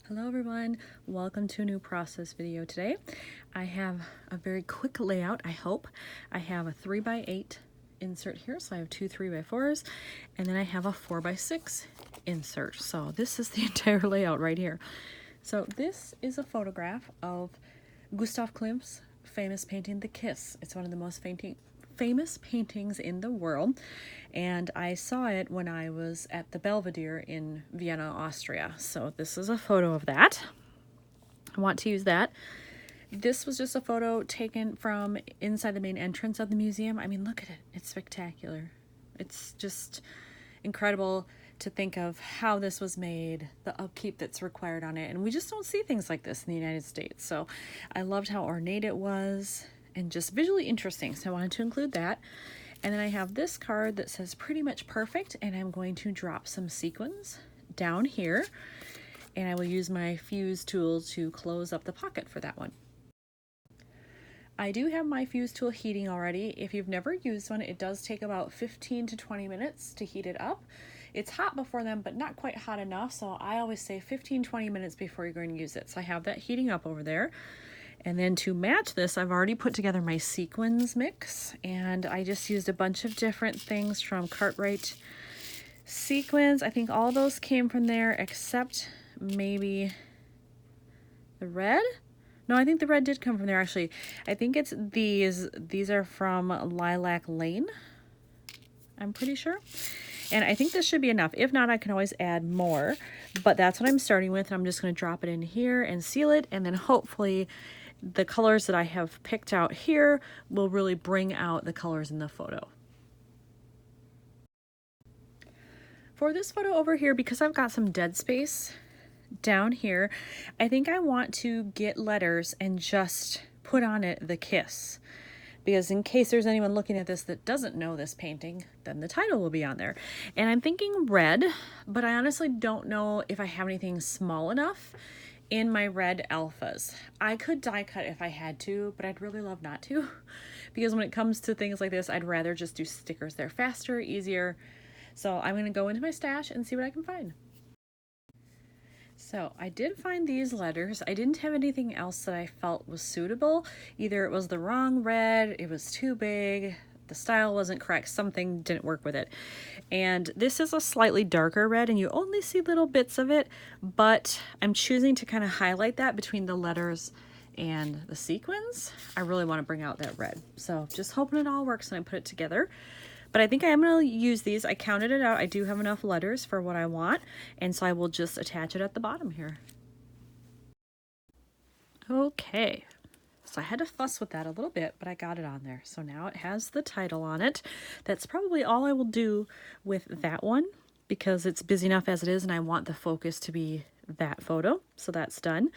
Hello everyone, welcome to a new process video today. I have a very quick layout, I hope. I have a 3x8 insert here, so I have two 3x4s, and then I have a 4x6 insert. So this is the entire layout right here. So this is a photograph of Gustav Klimt's famous painting, The Kiss. It's one of the most famous paintings in the world, and I saw it when I was at the Belvedere in Vienna, Austria. So this is a photo of that. I want to use that. This was just a photo taken from inside the main entrance of the museum. I mean, look at it. It's spectacular. It's just incredible to think of how this was made, the upkeep that's required on it, and we just don't see things like this in the United States. So I loved how ornate it was and just visually interesting, so I wanted to include that. And then I have this card that says pretty much perfect, and I'm going to drop some sequins down here, and I will use my fuse tool to close up the pocket for that one. I do have my fuse tool heating already. If you've never used one, it does take about 15 to 20 minutes to heat it up. It's hot before then, but not quite hot enough, so I always say 15-20 minutes before you're going to use it. So I have that heating up over there. And then to match this, I've already put together my sequins mix, and I just used a bunch of different things from Cartwright sequins. I think all those came from there except maybe the red. No, I think the red did come from there actually. I think it's these. These are from Lilac Lane, I'm pretty sure. And I think this should be enough. If not, I can always add more, but that's what I'm starting with. I'm just going to drop it in here and seal it, and then hopefully the colors that I have picked out here will really bring out the colors in the photo. For this photo over here, because I've got some dead space down here, I think I want to get letters and just put on it The Kiss. Because in case there's anyone looking at this that doesn't know this painting, then the title will be on there. And I'm thinking red, but I honestly don't know if I have anything small enough in my red alphas. I could die cut if I had to, but I'd really love not to. Because when it comes to things like this, I'd rather just do stickers. They're faster, easier. So I'm gonna go into my stash and see what I can find. So I did find these letters. I didn't have anything else that I felt was suitable. Either it was the wrong red, it was too big, the style wasn't correct, something didn't work with it. And this is a slightly darker red, and you only see little bits of it, but I'm choosing to kind of highlight that between the letters and the sequins. I really want to bring out that red. So just hoping it all works when I put it together. But I think I am going to use these. I counted it out. I do have enough letters for what I want, and so I will just attach it at the bottom here. Okay, so I had to fuss with that a little bit, but I got it on there. So now it has the title on it. That's probably all I will do with that one because it's busy enough as it is, and I want the focus to be that photo. So that's done.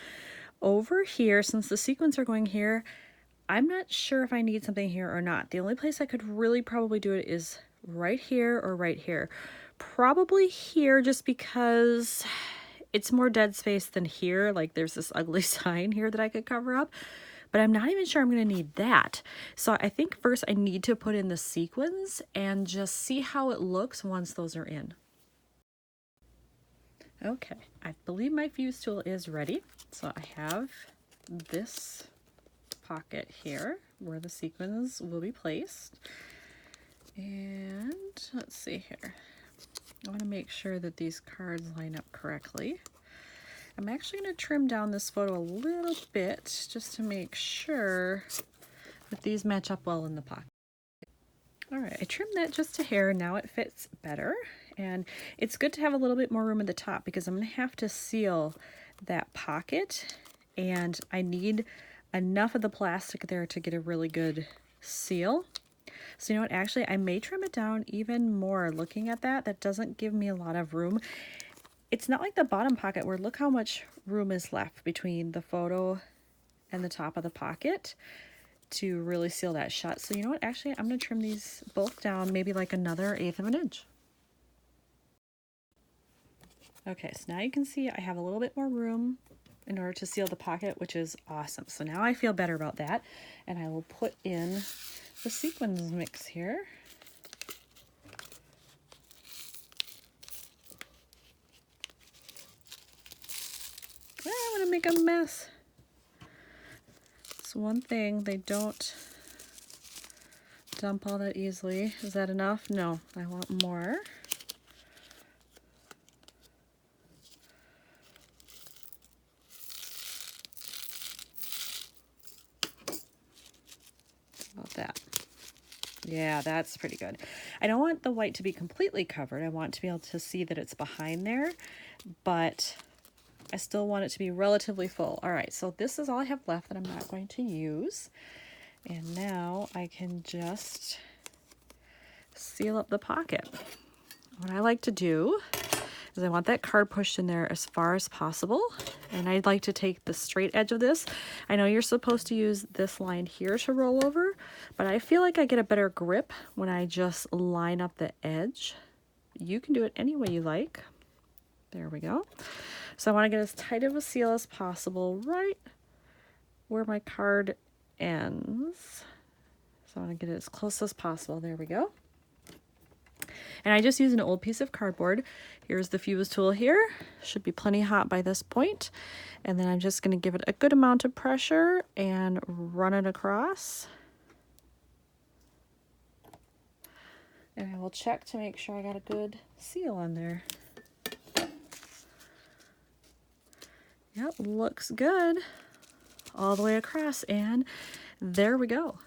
Over here, since the sequins are going here, I'm not sure if I need something here or not. The only place I could really probably do it is right here or right here. Probably here just because it's more dead space than here. Like there's this ugly sign here that I could cover up, but I'm not even sure I'm going to need that. So I think first I need to put in the sequins and just see how it looks once those are in. Okay, I believe my fuse tool is ready. So I have this pocket here where the sequins will be placed, and let's see here, I want to make sure that these cards line up correctly. I'm actually going to trim down this photo a little bit just to make sure that these match up well in the pocket. All right, I trimmed that just a hair. Now it fits better, and it's good to have a little bit more room at the top because I'm going to have to seal that pocket, and I need enough of the plastic there to get a really good seal. So you know what, actually I may trim it down even more. Looking at that, that doesn't give me a lot of room. It's not like the bottom pocket where look how much room is left between the photo and the top of the pocket to really seal that shut. So you know what, actually I'm going to trim these both down maybe like another 1/8 of an inch. Okay, so now you can see I have a little bit more room in order to seal the pocket, which is awesome. So now I feel better about that, and I will put in the sequins mix here. I want to make a mess. It's one thing, they don't dump all that easily. Is that enough? No, I want more. How about that? Yeah, that's pretty good. I don't want the white to be completely covered. I want to be able to see that it's behind there, but I still want it to be relatively full. All right, so this is all I have left that I'm not going to use. And now I can just seal up the pocket. What I like to do is I want that card pushed in there as far as possible. And I'd like to take the straight edge of this. I know you're supposed to use this line here to roll over, but I feel like I get a better grip when I just line up the edge. You can do it any way you like. There we go. So I want to get as tight of a seal as possible right where my card ends. So I want to get it as close as possible. There we go. And I just use an old piece of cardboard. Here's the fuse tool here. Should be plenty hot by this point. And then I'm just going to give it a good amount of pressure and run it across. And I will check to make sure I got a good seal on there. Yep, looks good. All the way across, and there we go.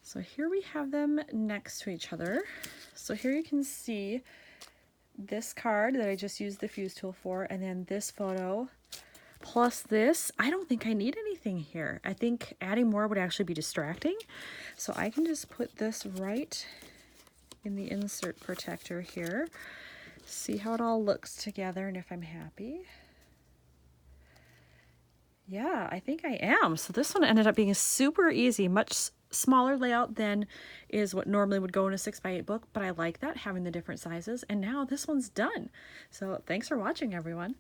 So here we have them next to each other. So here you can see this card that I just used the fuse tool for, and then this photo plus this. I don't think I need anything here. I think adding more would actually be distracting. So I can just put this right in the insert protector here. See how it all looks together and if I'm happy. Yeah, I think I am. So this one ended up being super easy, much smaller layout than is what normally would go in a 6x8 book, but I like that, having the different sizes. And now this one's done. So thanks for watching, everyone.